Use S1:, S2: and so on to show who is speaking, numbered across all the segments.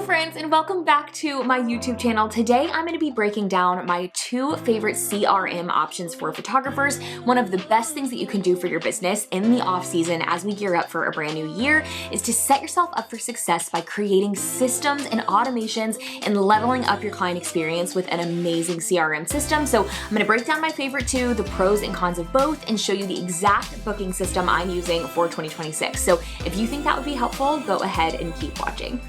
S1: friends, and welcome back to my YouTube channel. Today I'm going to be breaking down my two favorite CRM options for photographers. One of the best things that you can do for your business in the off season as we gear up for a brand new year is to set yourself up for success by creating systems and automations and leveling up your client experience with an amazing CRM system. So I'm going to break down my favorite two, the pros and cons of both, and show you the exact booking system I'm using for 2026. So if you think that would be helpful, go ahead and keep watching.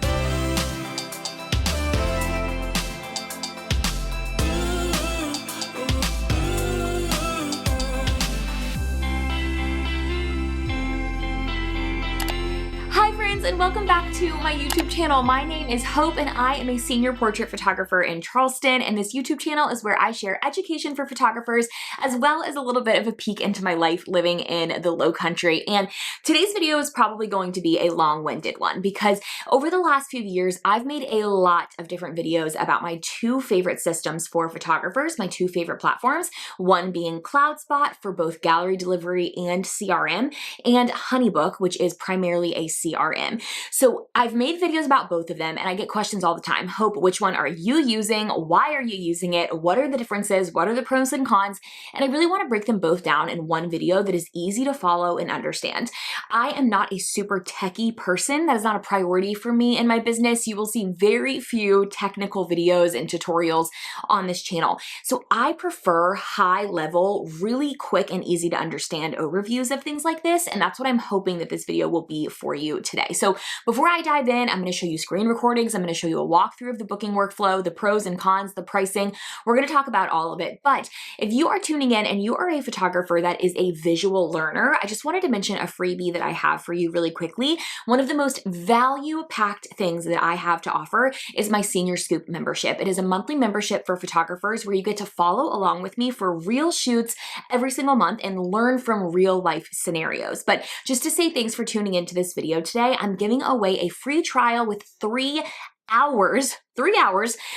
S1: And welcome back to my YouTube channel. My name is Hope and I am a senior portrait photographer in Charleston, and this YouTube channel is where I share education for photographers as well as a little bit of a peek into my life living in the low country. And today's video is probably going to be a long-winded one because over the last few years I've made a lot of different videos about my two favorite systems for photographers, my two favorite platforms, one being CloudSpot for both gallery delivery and CRM, and HoneyBook, which is primarily a CRM. So I've made videos about both of them and I get questions all the time. Hope, which one are you using? Why are you using it? What are the differences? What are the pros and cons? And I really want to break them both down in one video that is easy to follow and understand. I am not a super techie person. That is not a priority for me in my business. You will see very few technical videos and tutorials on this channel. So I prefer high level, really quick and easy to understand overviews of things like this. And that's what I'm hoping that this video will be for you today. So before I dive in, I'm going to show you screen recordings. I'm going to show you a walkthrough of the booking workflow, the pros and cons, the pricing. We're going to talk about all of it. But if you are tuning in and you are a photographer that is a visual learner, I just wanted to mention a freebie that I have for you really quickly. One of the most value-packed things that I have to offer is my Senior Scoop membership. It is a monthly membership for photographers where you get to follow along with me for real shoots every single month and learn from real life scenarios. But just to say thanks for tuning into this video today, I'm giving away a free trial with 3 hours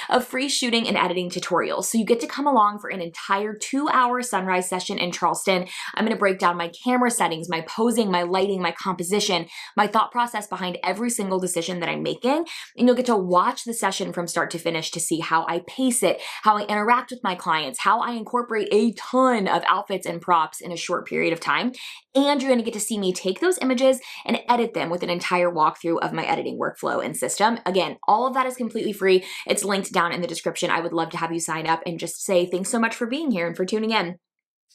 S1: of free shooting and editing tutorials. So you get to come along for an entire 2-hour sunrise session in Charleston. I'm going to break down my camera settings, my posing, my lighting, my composition, my thought process behind every single decision that I'm making. And you'll get to watch the session from start to finish to see how I pace it, how I interact with my clients, how I incorporate a ton of outfits and props in a short period of time. And you're going to get to see me take those images and edit them with an entire walkthrough of my editing workflow and system. Again, all of that is completely free. It's linked down in the description. I would love to have you sign up and just say thanks so much for being here and for tuning in.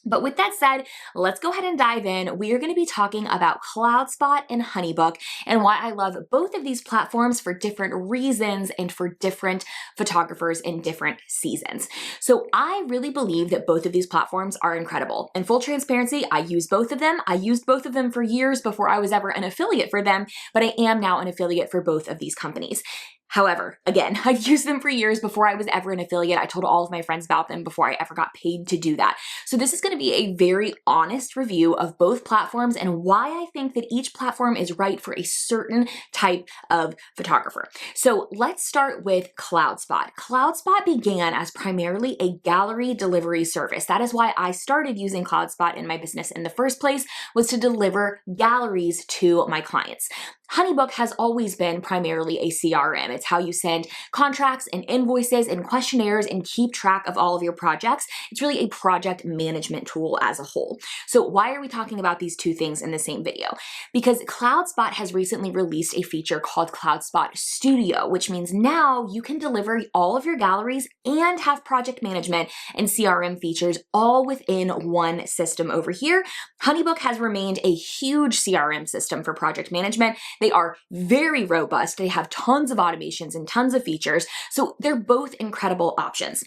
S1: But with that said, let's go ahead and dive in. We are going to be talking about CloudSpot and HoneyBook and why I love both of these platforms for different reasons and for different photographers in different seasons. So I really believe that both of these platforms are incredible. In full transparency, I use both of them. I used both of them for years before I was ever an affiliate for them, but I am now an affiliate for both of these companies. However, again, I've used them for years before I was ever an affiliate. I told all of my friends about them before I ever got paid to do that. So this is going to be a very honest review of both platforms and why I think that each platform is right for a certain type of photographer. So let's start with CloudSpot. CloudSpot began as primarily a gallery delivery service. That is why I started using CloudSpot in my business in the first place, was to deliver galleries to my clients. HoneyBook has always been primarily a CRM. It's how you send contracts and invoices and questionnaires and keep track of all of your projects. It's really a project management tool as a whole. So why are we talking about these two things in the same video? Because CloudSpot has recently released a feature called CloudSpot Studio, which means now you can deliver all of your galleries and have project management and CRM features all within one system over here. HoneyBook has remained a huge CRM system for project management. They are very robust. They have tons of automations and tons of features. So they're both incredible options.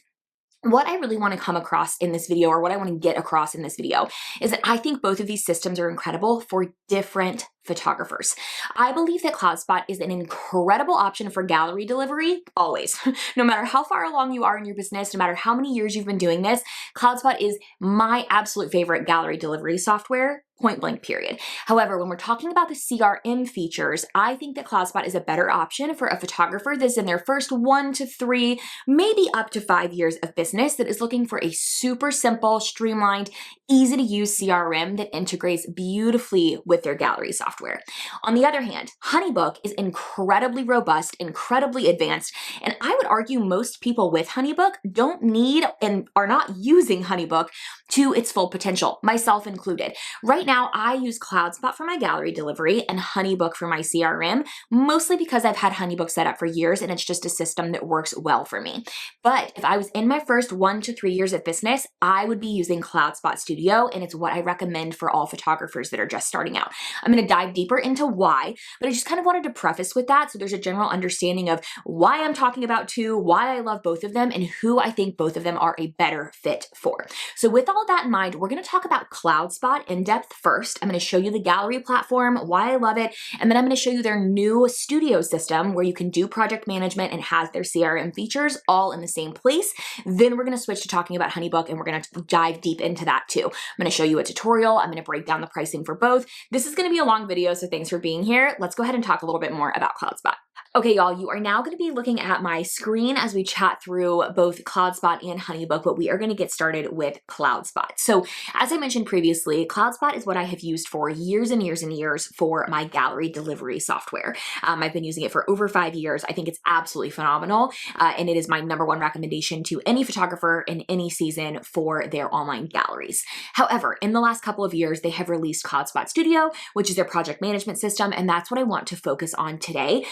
S1: What I really want to come across in this video, or what I want to get across in this video, is that I think both of these systems are incredible for different photographers. I believe that CloudSpot is an incredible option for gallery delivery, always. No matter how far along you are in your business, no matter how many years you've been doing this, CloudSpot is my absolute favorite gallery delivery software, point blank period. However, when we're talking about the CRM features, I think that CloudSpot is a better option for a photographer that's in their first 1 to 3, maybe up to 5 years of business that is looking for a super simple, streamlined, easy to use CRM that integrates beautifully with their gallery software. On the other hand, HoneyBook is incredibly robust, incredibly advanced, and I would argue most people with HoneyBook don't need and are not using HoneyBook to its full potential, myself included. Right now, I use CloudSpot for my gallery delivery and HoneyBook for my CRM, mostly because I've had HoneyBook set up for years and it's just a system that works well for me. But if I was in my first 1 to 3 years of business, I would be using CloudSpot Studio, and it's what I recommend for all photographers that are just starting out. I'm going to dive deeper into why, but I just kind of wanted to preface with that so there's a general understanding of why I'm talking about two, why I love both of them, and who I think both of them are a better fit for. So with all that in mind, we're going to talk about CloudSpot in depth first. I'm going to show you the gallery platform, why I love it, and then I'm going to show you their new studio system where you can do project management and has their CRM features all in the same place. Then we're going to switch to talking about HoneyBook, and we're going to dive deep into that too. I'm going to show you a tutorial. I'm going to break down the pricing for both. This is going to be a long video, so thanks for being here. Let's go ahead and talk a little bit more about CloudSpot. Okay, y'all, you are now going to be looking at my screen as we chat through both CloudSpot and HoneyBook, but we are going to get started with CloudSpot. So as I mentioned previously, CloudSpot is what I have used for years and years and years for my gallery delivery software. I've been using it for over 5 years. I think it's absolutely phenomenal, and it is my #1 recommendation to any photographer in any season for their online galleries. However, in the last couple of years, they have released CloudSpot Studio, which is their project management system, and that's what I want to focus on today.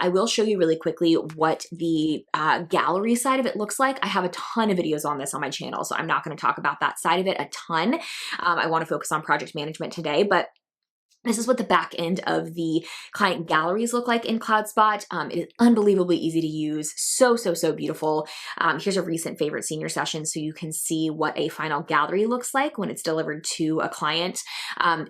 S1: I will show you really quickly what the gallery side of it looks like. I have a ton of videos on this on my channel, so I'm not going to talk about that side of it a ton. I want to focus on project management today, but this is what the back end of the client galleries look like in CloudSpot. It is unbelievably easy to use. So beautiful. Here's a recent favorite senior session so you can see what a final gallery looks like when it's delivered to a client.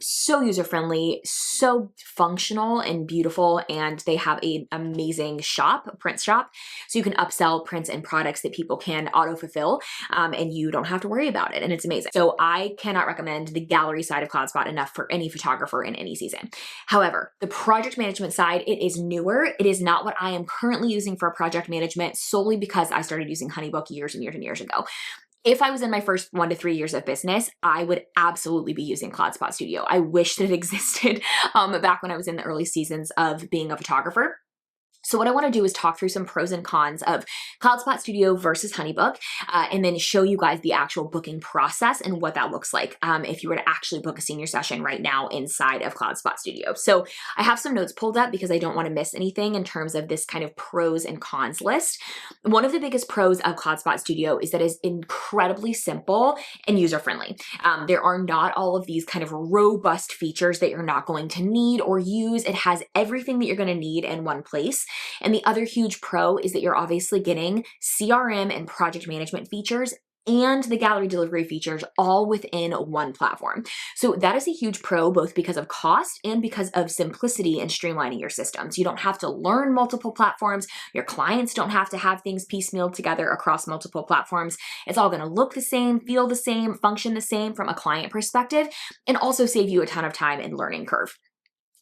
S1: So user-friendly, so functional and beautiful, and they have an amazing shop, a print shop, so you can upsell prints and products that people can auto-fulfill, and you don't have to worry about it, and it's amazing. So I cannot recommend the gallery side of CloudSpot enough for any photographer in any season. However, the project management side, it is newer. It is not what I am currently using for project management solely because I started using HoneyBook years and years and years ago. If I was in my first 1 to 3 years of business, I would absolutely be using CloudSpot Studio. I wish that it existed back when I was in the early seasons of being a photographer. So what I want to do is talk through some pros and cons of CloudSpot Studio versus HoneyBook, and then show you guys the actual booking process and what that looks like if you were to actually book a senior session right now inside of CloudSpot Studio. So I have some notes pulled up because I don't want to miss anything in terms of this kind of pros and cons list. One of the biggest pros of CloudSpot Studio is that it's incredibly simple and user-friendly. There are not all of these kind of robust features that you're not going to need or use. It has everything that you're going to need in one place. And the other huge pro is that you're obviously getting CRM and project management features and the gallery delivery features all within one platform. So that is a huge pro, both because of cost and because of simplicity and streamlining your systems. You don't have to learn multiple platforms. Your clients don't have to have things piecemealed together across multiple platforms. It's all going to look the same, feel the same, function the same from a client perspective, and also save you a ton of time and learning curve.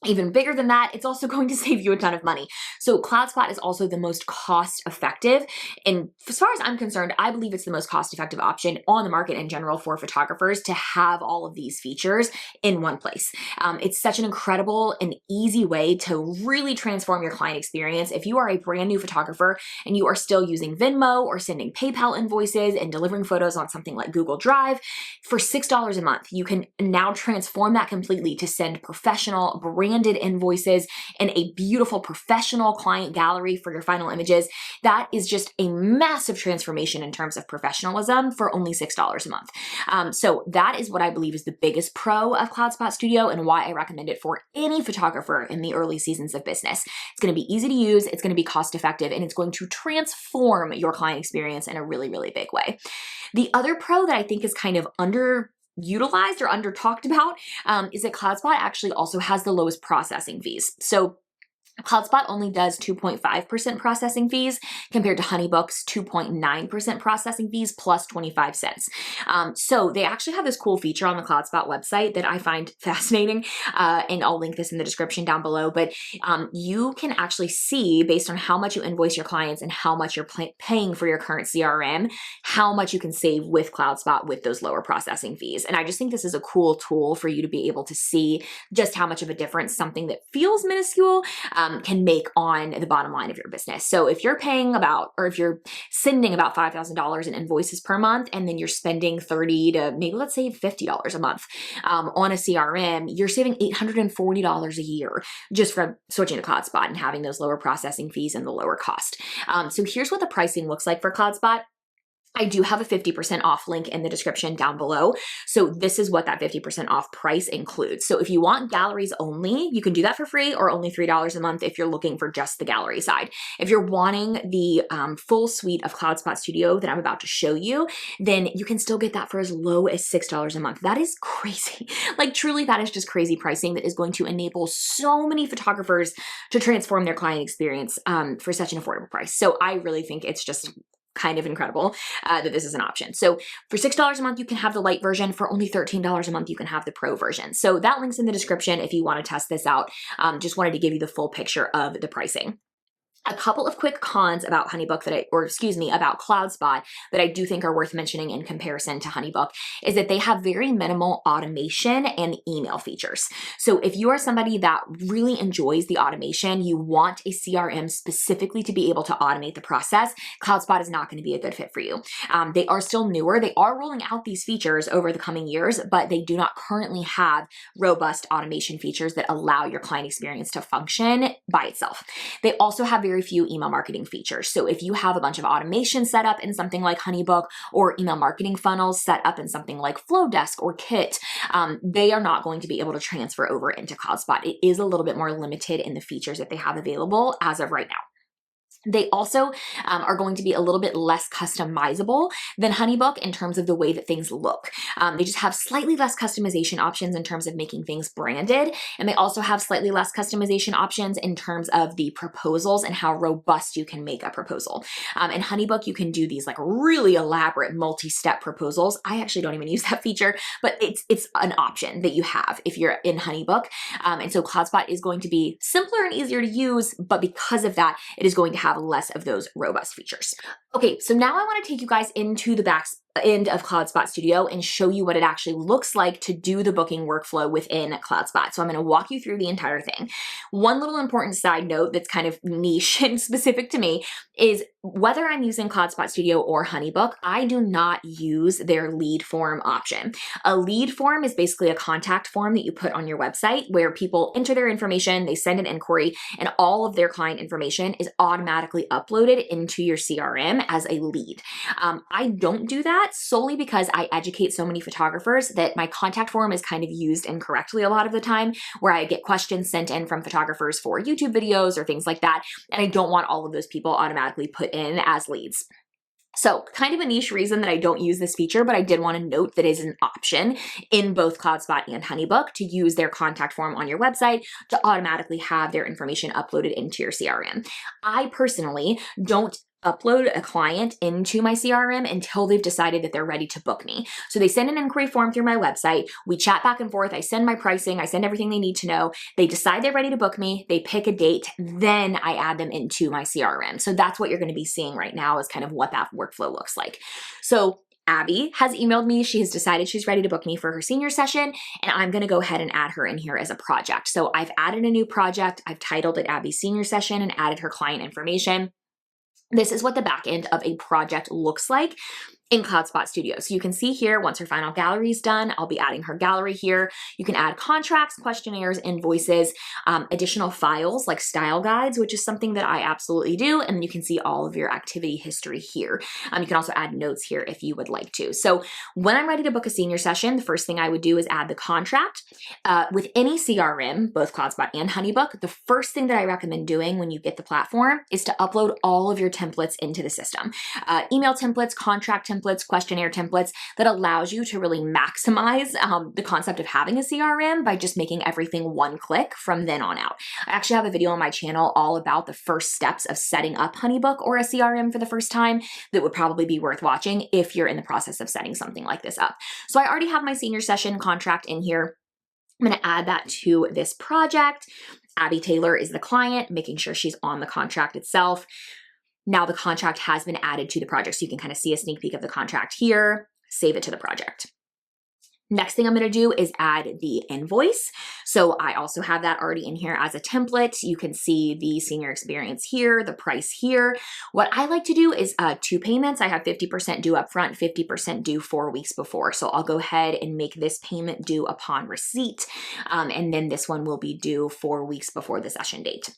S1: Even bigger than that, it's also going to save you a ton of money. So CloudSpot is also the most cost-effective. And as far as I'm concerned, I believe it's the most cost-effective option on the market in general for photographers to have all of these features in one place. It's such an incredible and easy way to really transform your client experience. If you are a brand new photographer and you are still using Venmo or sending PayPal invoices and delivering photos on something like Google Drive, for $6 a month, you can now transform that completely to send professional, branded invoices and a beautiful professional client gallery for your final images. That is just a massive transformation in terms of professionalism for only $6 a month. So that is what I believe is the biggest pro of CloudSpot Studio and why I recommend it for any photographer in the early seasons of business. It's going to be easy to use, it's going to be cost effective, and it's going to transform your client experience in a really, really big way. The other pro that I think is kind of underutilized or under talked about is that CloudSpot actually also has the lowest processing fees. So CloudSpot only does 2.5% processing fees compared to HoneyBook's 2.9% processing fees plus 25 cents. So they actually have this cool feature on the CloudSpot website that I find fascinating, and I'll link this in the description down below, but you can actually see, based on how much you invoice your clients and how much you're paying for your current CRM, how much you can save with CloudSpot with those lower processing fees. And I just think this is a cool tool for you to be able to see just how much of a difference something that feels minuscule can make on the bottom line of your business. So if you're paying about, or if you're sending about $5,000 in invoices per month, and then you're spending $30 to maybe let's say $50 a month on a CRM, you're saving $840 a year just from switching to CloudSpot and having those lower processing fees and the lower cost. So here's what the pricing looks like for CloudSpot. I do have a 50% off link in the description down below. So this is what that 50% off price includes. So if you want galleries only, you can do that for free, or only $3 a month if you're looking for just the gallery side. If you're wanting the full suite of CloudSpot Studio that I'm about to show you, then you can still get that for as low as $6 a month. That is crazy. Like truly, that is just crazy pricing that is going to enable so many photographers to transform their client experience for such an affordable price. So I really think it's just kind of incredible that this is an option. So for $6 a month, you can have the light version. For only $13 a month, you can have the pro version. So that link's in the description if you want to test this out. Just wanted to give you the full picture of the pricing. A couple of quick cons about HoneyBook about CloudSpot that I do think are worth mentioning in comparison to HoneyBook is that they have very minimal automation and email features. So if you are somebody that really enjoys the automation, you want a CRM specifically to be able to automate the process, CloudSpot is not going to be a good fit for you. They are still newer. They are rolling out these features over the coming years, but they do not currently have robust automation features that allow your client experience to function by itself. They also have very few email marketing features. So if you have a bunch of automation set up in something like HoneyBook, or email marketing funnels set up in something like Flowdesk or Kit, they are not going to be able to transfer over into CloudSpot. It is a little bit more limited in the features that they have available as of right now. They also are going to be a little bit less customizable than HoneyBook in terms of the way that things look. They just have slightly less customization options in terms of making things branded, and they also have slightly less customization options in terms of the proposals and how robust you can make a proposal. In HoneyBook, you can do these like really elaborate multi-step proposals. I actually don't even use that feature, but it's an option that you have if you're in HoneyBook. And so CloudSpot is going to be simpler and easier to use, but because of that, it is going to have less of those robust features. Okay, so now I want to take you guys into the back end of CloudSpot Studio and show you what it actually looks like to do the booking workflow within CloudSpot. So I'm going to walk you through the entire thing. One little important side note that's kind of niche and specific to me is whether I'm using CloudSpot Studio or HoneyBook, I do not use their lead form option. A lead form is basically a contact form that you put on your website where people enter their information, they send an inquiry, and all of their client information is automatically uploaded into your CRM as a lead. I don't do that solely because I educate so many photographers that my contact form is kind of used incorrectly a lot of the time, where I get questions sent in from photographers for YouTube videos or things like that, and I don't want all of those people automatically put in as leads. So kind of a niche reason that I don't use this feature, but I did want to note that it is an option in both CloudSpot and HoneyBook to use their contact form on your website to automatically have their information uploaded into your CRM. I personally don't upload a client into my CRM until they've decided that they're ready to book me. So they send an inquiry form through my website, we chat back and forth, I send my pricing, I send everything they need to know, they decide they're ready to book me, they pick a date, then I add them into my CRM. So that's what you're going to be seeing right now is kind of what that workflow looks like. So Abby has emailed me. She has decided she's ready to book me for her senior session, and I'm going to go ahead and add her in here as a project. So I've added a new project. I've titled it Abby's Senior Session and added her client information. This is what the back end of a project looks like in CloudSpot Studio. So you can see here, once her final gallery is done, I'll be adding her gallery here. You can add contracts, questionnaires, invoices, additional files like style guides, which is something that I absolutely do. And you can see all of your activity history here. You can also add notes here if you would like to. So when I'm ready to book a senior session, the first thing I would do is add the contract. With any CRM, both CloudSpot and HoneyBook, the first thing that I recommend doing when you get the platform is to upload all of your templates into the system. Email templates, contract templates, templates, questionnaire templates that allows you to really maximize the concept of having a CRM by just making everything one click from then on out. I actually have a video on my channel all about the first steps of setting up HoneyBook or a CRM for the first time that would probably be worth watching if you're in the process of setting something like this up. So I already have my senior session contract in here. I'm going to add that to this project. Abby Taylor is the client, making sure she's on the contract itself. Now the contract has been added to the project, so you can kind of see a sneak peek of the contract here, save it to the project. Next thing I'm going to do is add the invoice. So I also have that already in here as a template. You can see the senior experience here, the price here. What I like to do is 2 payments. I have 50% due upfront, 50% due 4 weeks before. So I'll go ahead and make this payment due upon receipt. And then this one will be due 4 weeks before the session date.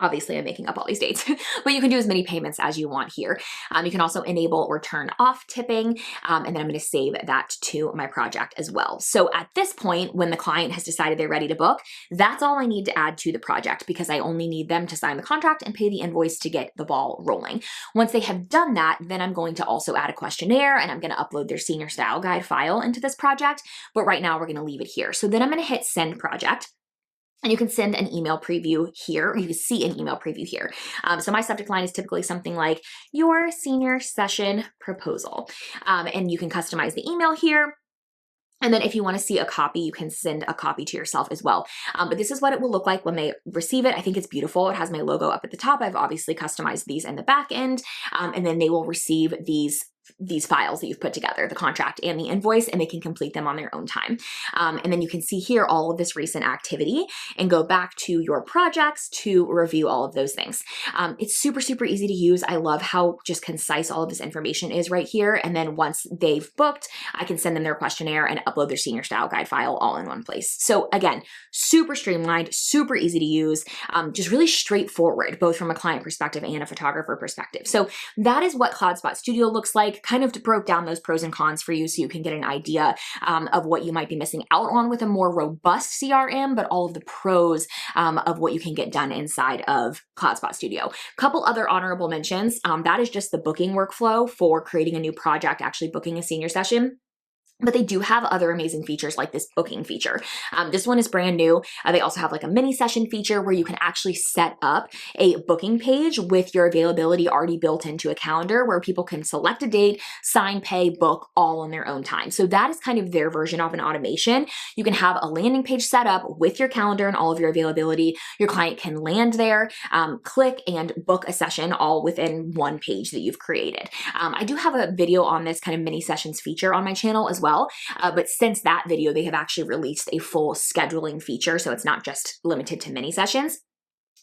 S1: Obviously, I'm making up all these dates, but you can do as many payments as you want here. You can also enable or turn off tipping, and then I'm going to save that to my project as well. So at this point, when the client has decided they're ready to book, that's all I need to add to the project because I only need them to sign the contract and pay the invoice to get the ball rolling. Once they have done that, then I'm going to also add a questionnaire and I'm going to upload their senior style guide file into this project. But right now we're going to leave it here. So then I'm going to hit send project. And you can send an email preview here, or you can see an email preview here. So my subject line is typically something like your senior session proposal. And you can customize the email here. And then if you want to see a copy, you can send a copy to yourself as well. But this is what it will look like when they receive it. I think it's beautiful. It has my logo up at the top. I've obviously customized these in the back end. And then they will receive these files that you've put together, the contract and the invoice, and they can complete them on their own time. And then you can see here all of this recent activity and go back to your projects to review all of those things. It's super, super easy to use. I love how just concise all of this information is right here. And then once they've booked, I can send them their questionnaire and upload their senior style guide file all in one place. So again, super streamlined, super easy to use, just really straightforward, both from a client perspective and a photographer perspective. So that is what CloudSpot Studio looks like. Kind of broke down those pros and cons for you so you can get an idea of what you might be missing out on with a more robust CRM, but all of the pros of what you can get done inside of CloudSpot Studio. Couple other honorable mentions. That is just the booking workflow for creating a new project, actually booking a senior session. But they do have other amazing features like this booking feature. This one is brand new. They also have like a mini session feature where you can actually set up a booking page with your availability already built into a calendar where people can select a date, sign, pay, book all on their own time. So that is kind of their version of an automation. You can have a landing page set up with your calendar and all of your availability. Your client can land there, click and book a session all within one page that you've created. I do have a video on this kind of mini sessions feature on my channel as well. But since that video, they have actually released a full scheduling feature. So it's not just limited to mini sessions.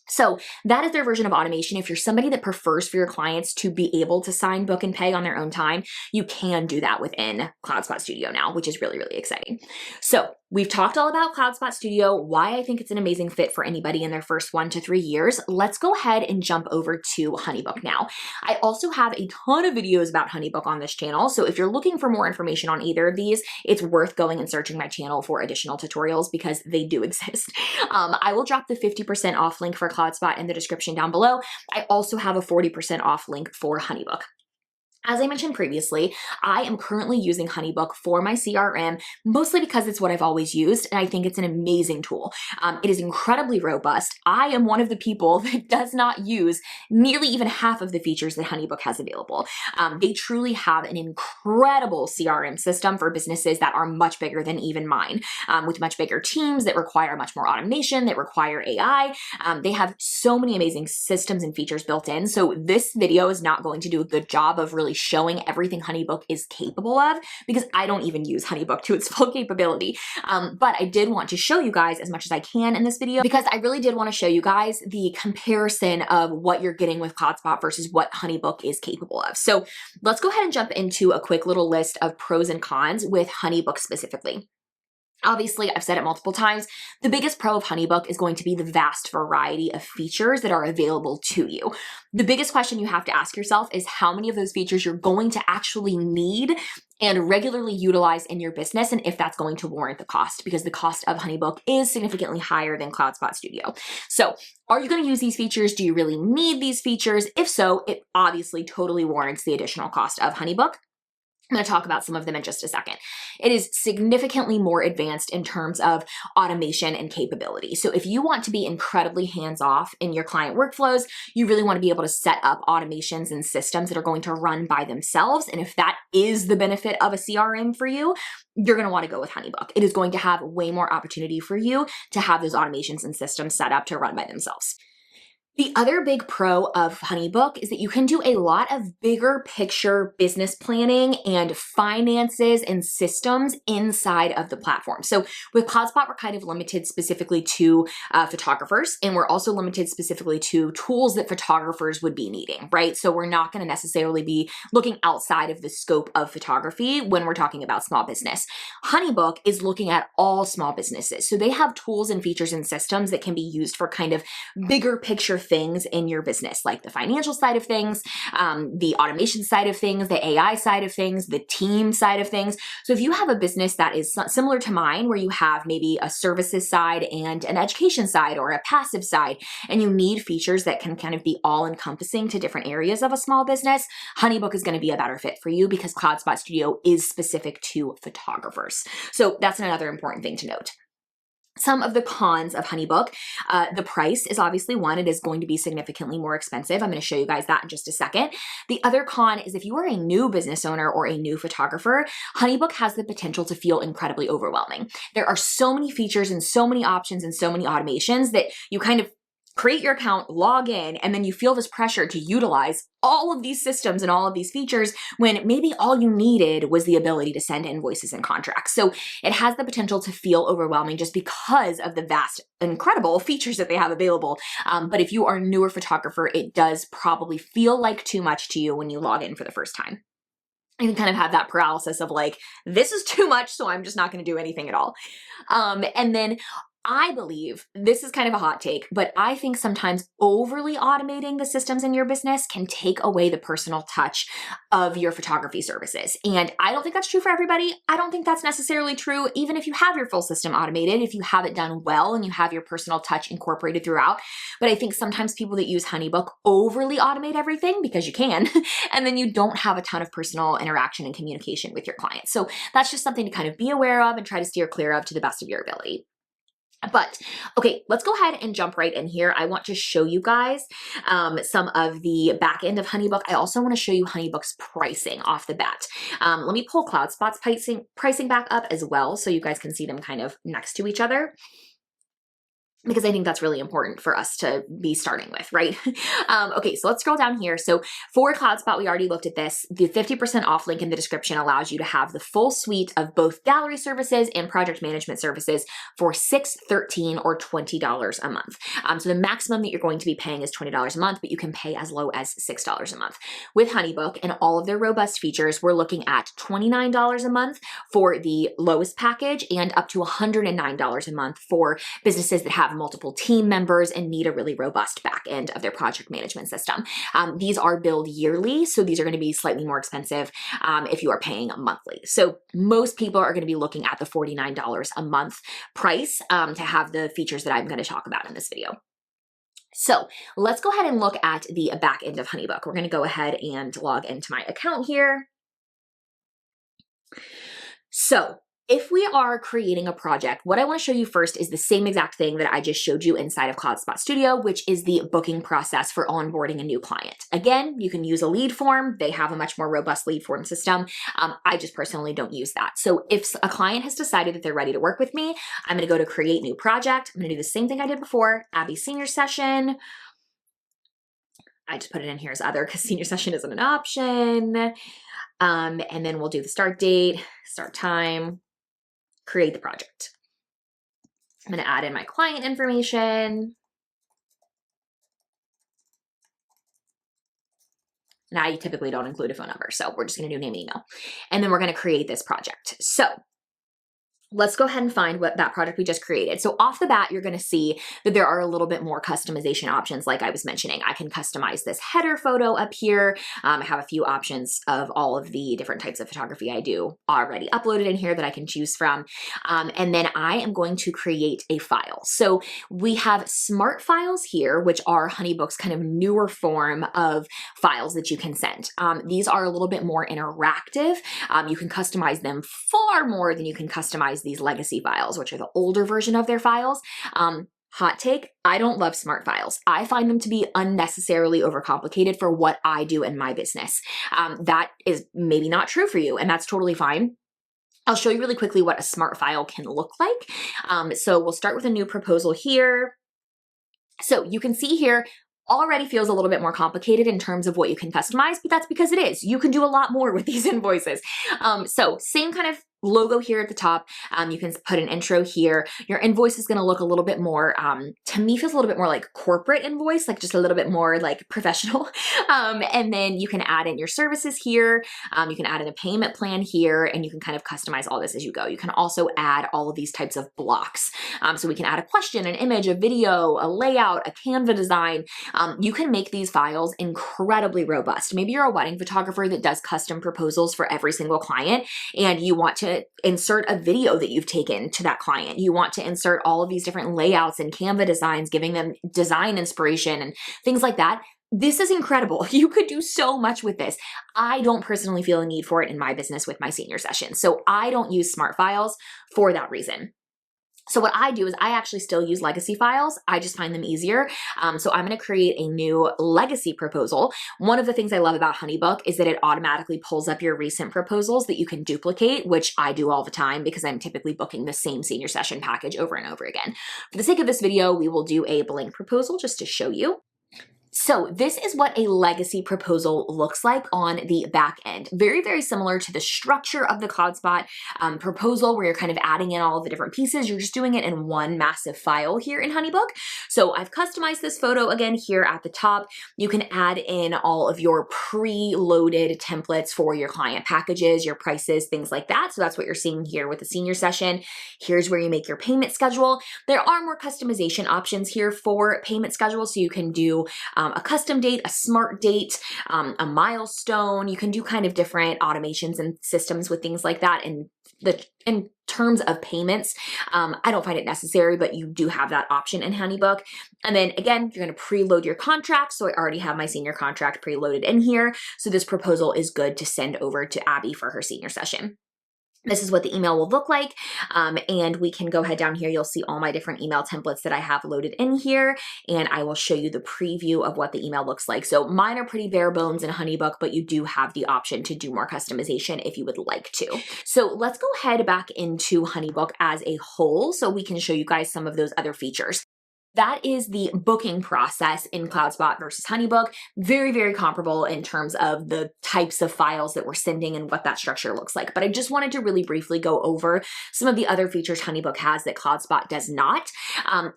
S1: So that is their version of automation. If you're somebody that prefers for your clients to be able to sign, book, and pay on their own time, you can do that within CloudSpot Studio now, which is really, really exciting. So we've talked all about CloudSpot Studio, why I think it's an amazing fit for anybody in their first 1 to 3 years. Let's go ahead and jump over to HoneyBook now. I also have a ton of videos about HoneyBook on this channel. So if you're looking for more information on either of these, it's worth going and searching my channel for additional tutorials because they do exist. I will drop the 50% off link for CloudSpot in the description down below. I also have a 40% off link for HoneyBook. As I mentioned previously, I am currently using HoneyBook for my CRM, mostly because it's what I've always used, and I think it's an amazing tool. It is incredibly robust. I am one of the people that does not use nearly even half of the features that HoneyBook has available. They truly have an incredible CRM system for businesses that are much bigger than even mine, with much bigger teams that require much more automation, that require AI. They have so many amazing systems and features built in, so this video is not going to do a good job of really showing everything HoneyBook is capable of because I don't even use HoneyBook to its full capability. But I did want to show you guys as much as I can in this video because I really did want to show you guys the comparison of what you're getting with CloudSpot versus what HoneyBook is capable of. So let's go ahead and jump into a quick little list of pros and cons with HoneyBook specifically. Obviously, I've said it multiple times, the biggest pro of HoneyBook is going to be the vast variety of features that are available to you. The biggest question you have to ask yourself is how many of those features you're going to actually need and regularly utilize in your business, and if that's going to warrant the cost, because the cost of HoneyBook is significantly higher than CloudSpot Studio. So are you going to use these features? Do you really need these features? If so, it obviously totally warrants the additional cost of HoneyBook. I'm going to talk about some of them in just a second. It is significantly more advanced in terms of automation and capability. So if you want to be incredibly hands-off in your client workflows, you really want to be able to set up automations and systems that are going to run by themselves. And if that is the benefit of a CRM for you, you're going to want to go with HoneyBook. It is going to have way more opportunity for you to have those automations and systems set up to run by themselves. The other big pro of HoneyBook is that you can do a lot of bigger picture business planning and finances and systems inside of the platform. So with CloudSpot, we're kind of limited specifically to photographers, and we're also limited specifically to tools that photographers would be needing, right? So we're not going to necessarily be looking outside of the scope of photography when we're talking about small business. HoneyBook is looking at all small businesses. So they have tools and features and systems that can be used for kind of bigger picture things in your business, like the financial side of things, the automation side of things, the AI side of things, the team side of things. So if you have a business that is similar to mine, where you have maybe a services side and an education side or a passive side, and you need features that can kind of be all encompassing to different areas of a small business, HoneyBook is going to be a better fit for you because CloudSpot Studio is specific to photographers. So that's another important thing to note. Some of the cons of HoneyBook, the price is obviously one. It is going to be significantly more expensive. I'm going to show you guys that in just a second. The other con is if you are a new business owner or a new photographer, HoneyBook has the potential to feel incredibly overwhelming. There are so many features and so many options and so many automations that you kind of create your account, log in, and then you feel this pressure to utilize all of these systems and all of these features when maybe all you needed was the ability to send invoices and contracts. So it has the potential to feel overwhelming just because of the vast, incredible features that they have available. But if you are a newer photographer, it does probably feel like too much to you when you log in for the first time. You can kind of have that paralysis of like, this is too much, so I'm just not going to do anything at all. And then I believe, this is kind of a hot take, but I think sometimes overly automating the systems in your business can take away the personal touch of your photography services. And I don't think that's true for everybody. I don't think that's necessarily true even if you have your full system automated, if you have it done well and you have your personal touch incorporated throughout. But I think sometimes people that use HoneyBook overly automate everything because you can, and then you don't have a ton of personal interaction and communication with your clients. So that's just something to kind of be aware of and try to steer clear of to the best of your ability. But okay, let's go ahead and jump right in here. I want to show you guys some of the back end of HoneyBook. I also want to show you HoneyBook's pricing off the bat. Let me pull CloudSpot's pricing back up as well so you guys can see them kind of next to each other, because I think that's really important for us to be starting with, right? Okay, so let's scroll down here. So for CloudSpot, we already looked at this. The 50% off link in the description allows you to have the full suite of both gallery services and project management services for $6, $13, or $20 a month. So the maximum that you're going to be paying is $20 a month, but you can pay as low as $6 a month. With HoneyBook and all of their robust features, we're looking at $29 a month for the lowest package and up to $109 a month for businesses that have multiple team members and need a really robust back end of their project management system. These are billed yearly, so these are going to be slightly more expensive if you are paying monthly. So most people are going to be looking at the $49 a month price to have the features that I'm going to talk about in this video. So let's go ahead and look at the back end of HoneyBook. We're going to go ahead and log into my account here. So if we are creating a project, what I want to show you first is the same exact thing that I just showed you inside of CloudSpot Studio, which is the booking process for onboarding a new client. Again, you can use a lead form. They have a much more robust lead form system. I just personally don't use that. So if a client has decided that they're ready to work with me, I'm going to go to create new project. I'm going to do the same thing I did before, Abby Senior Session. I just put it in here as other because Senior Session isn't an option. And then we'll do the start date, start time, create the project. I'm going to add in my client information. Now, I typically don't include a phone number, so we're just going to do name and email. And then we're going to create this project. So let's go ahead and find what that project we just created. So off the bat, you're going to see that there are a little bit more customization options like I was mentioning. I can customize this header photo up here. I have a few options of all of the different types of photography I do already uploaded in here that I can choose from. And then I am going to create a file. So we have smart files here, which are HoneyBook's kind of newer form of files that you can send. These are a little bit more interactive. You can customize them far more than you can customize these legacy files, which are the older version of their files. Hot take, I don't love smart files. I find them to be unnecessarily overcomplicated for what I do in my business. That is maybe not true for you, and that's totally fine. I'll show you really quickly what a smart file can look like. So we'll start with a new proposal here. So you can see here, already feels a little bit more complicated in terms of what you can customize, but that's because it is. You can do a lot more with these invoices. So same kind of logo here at the top. You can put an intro here. Your invoice is going to look a little bit more, to me feels a little bit more like corporate invoice, like just a little bit more like professional. And then you can add in your services here. You can add in a payment plan here, and you can kind of customize all this as you go. You can also add all of these types of blocks. So we can add a question, an image, a video, a layout, a Canva design. You can make these files incredibly robust. Maybe you're a wedding photographer that does custom proposals for every single client, and you want to insert a video that you've taken to that client. You want to insert all of these different layouts and Canva designs, giving them design inspiration and things like that. This is incredible. You could do so much with this. I don't personally feel a need for it in my business with my senior sessions. So I don't use smart files for that reason. So what I do is I actually still use legacy files. I just find them easier. So I'm going to create a new legacy proposal. One of the things I love about HoneyBook is that it automatically pulls up your recent proposals that you can duplicate, which I do all the time because I'm typically booking the same senior session package over and over again. For the sake of this video, we will do a blank proposal just to show you. So this is what a legacy proposal looks like on the back end. Very, very similar to the structure of the CloudSpot proposal where you're kind of adding in all of the different pieces. You're just doing it in one massive file here in HoneyBook. So I've customized this photo again here at the top. You can add in all of your pre-loaded templates for your client packages, your prices, things like that. So that's what you're seeing here with the senior session. Here's where you make your payment schedule. There are more customization options here for payment schedule. So you can do a custom date, a smart date, a milestone. You can do kind of different automations and systems with things like that. And in terms of payments, I don't find it necessary, but you do have that option in HoneyBook. And then again, you're going to preload your contract. So I already have my senior contract preloaded in here. So this proposal is good to send over to Abby for her senior session. This is what the email will look like. And we can go ahead down here. You'll see all my different email templates that I have loaded in here. And I will show you the preview of what the email looks like. So mine are pretty bare bones in HoneyBook, but you do have the option to do more customization if you would like to. So let's go ahead back into HoneyBook as a whole so we can show you guys some of those other features. That is the booking process in CloudSpot versus HoneyBook. Very, very comparable in terms of the types of files that we're sending and what that structure looks like. But I just wanted to really briefly go over some of the other features HoneyBook has that CloudSpot does not.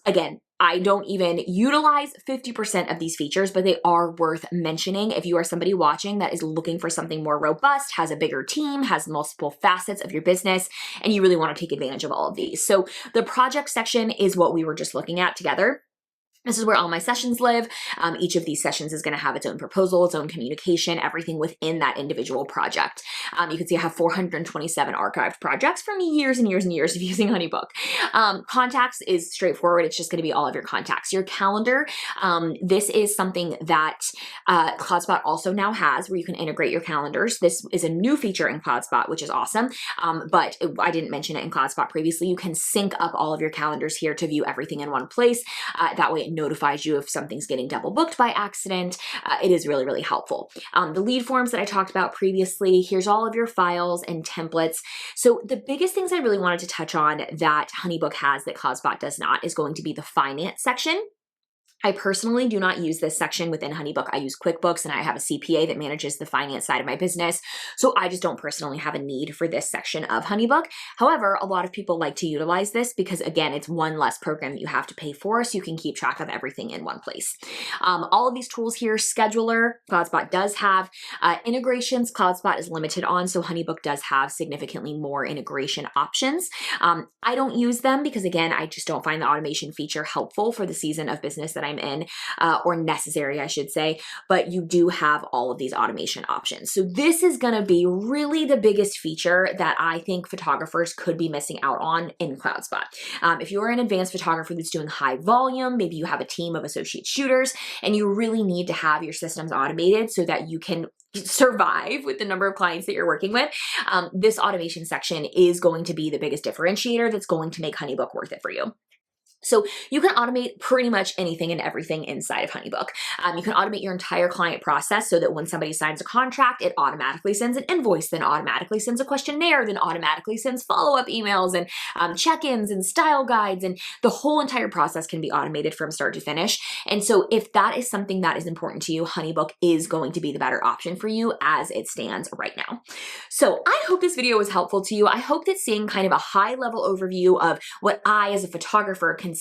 S1: Again, I don't even utilize 50% of these features, but they are worth mentioning if you are somebody watching that is looking for something more robust, has a bigger team, has multiple facets of your business, and you really want to take advantage of all of these. So the project section is what we were just looking at together. This is where all my sessions live. Each of these sessions is going to have its own proposal, its own communication, everything within that individual project. You can see I have 427 archived projects from years and years and years of using HoneyBook. Contacts is straightforward. It's just going to be all of your contacts. Your calendar, this is something that CloudSpot also now has where you can integrate your calendars. This is a new feature in CloudSpot, which is awesome. But I didn't mention it in CloudSpot previously. You can sync up all of your calendars here to view everything in one place. That way it notifies you if something's getting double booked by accident. It is really, really helpful. The lead forms that I talked about previously, here's all of your files and templates. So the biggest things I really wanted to touch on that HoneyBook has that CloudSpot does not is going to be the finance section. I personally do not use this section within HoneyBook. I use QuickBooks and I have a CPA that manages the finance side of my business. So I just don't personally have a need for this section of HoneyBook. However, a lot of people like to utilize this because again, it's one less program that you have to pay for, so you can keep track of everything in one place. All of these tools here, scheduler, CloudSpot does have integrations. CloudSpot is limited on, so HoneyBook does have significantly more integration options. I don't use them because again, I just don't find the automation feature helpful for the season of business that I'm in, or necessary, I should say, but you do have all of these automation options. So this is gonna be really the biggest feature that I think photographers could be missing out on in CloudSpot. If you're an advanced photographer that's doing high volume, maybe you have a team of associate shooters and you really need to have your systems automated so that you can survive with the number of clients that you're working with, this automation section is going to be the biggest differentiator that's going to make HoneyBook worth it for you. So you can automate pretty much anything and everything inside of HoneyBook. You can automate your entire client process so that when somebody signs a contract, it automatically sends an invoice, then automatically sends a questionnaire, then automatically sends follow-up emails and check-ins and style guides, and the whole entire process can be automated from start to finish. And so if that is something that is important to you, HoneyBook is going to be the better option for you as it stands right now. So I hope this video was helpful to you. I hope that seeing kind of a high-level overview of what I as a photographer consider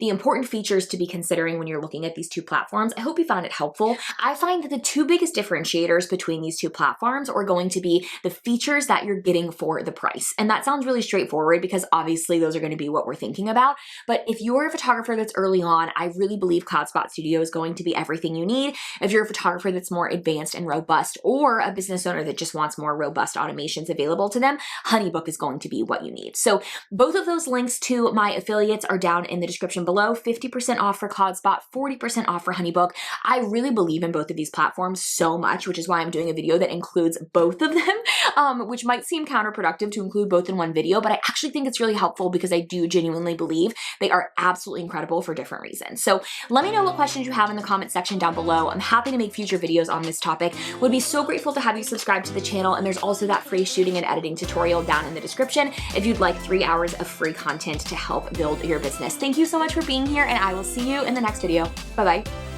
S1: the important features to be considering when you're looking at these two platforms, I hope you found it helpful. I find that the two biggest differentiators between these two platforms are going to be the features that you're getting for the price. And that sounds really straightforward because obviously those are going to be what we're thinking about. But if you're a photographer that's early on, I really believe CloudSpot Studio is going to be everything you need. If you're a photographer that's more advanced and robust, or a business owner that just wants more robust automations available to them, HoneyBook is going to be what you need. So both of those links to my affiliates are down in the description below. 50% off for CloudSpot, 40% off for HoneyBook. I really believe in both of these platforms so much, which is why I'm doing a video that includes both of them, which might seem counterproductive to include both in one video, but I actually think it's really helpful because I do genuinely believe they are absolutely incredible for different reasons. So let me know what questions you have in the comment section down below. I'm happy to make future videos on this topic. Would be so grateful to have you subscribe to the channel, and there's also that free shooting and editing tutorial down in the description if you'd like 3 hours of free content to help build your business. Thank you so much for being here, and I will see you in the next video. Bye-bye.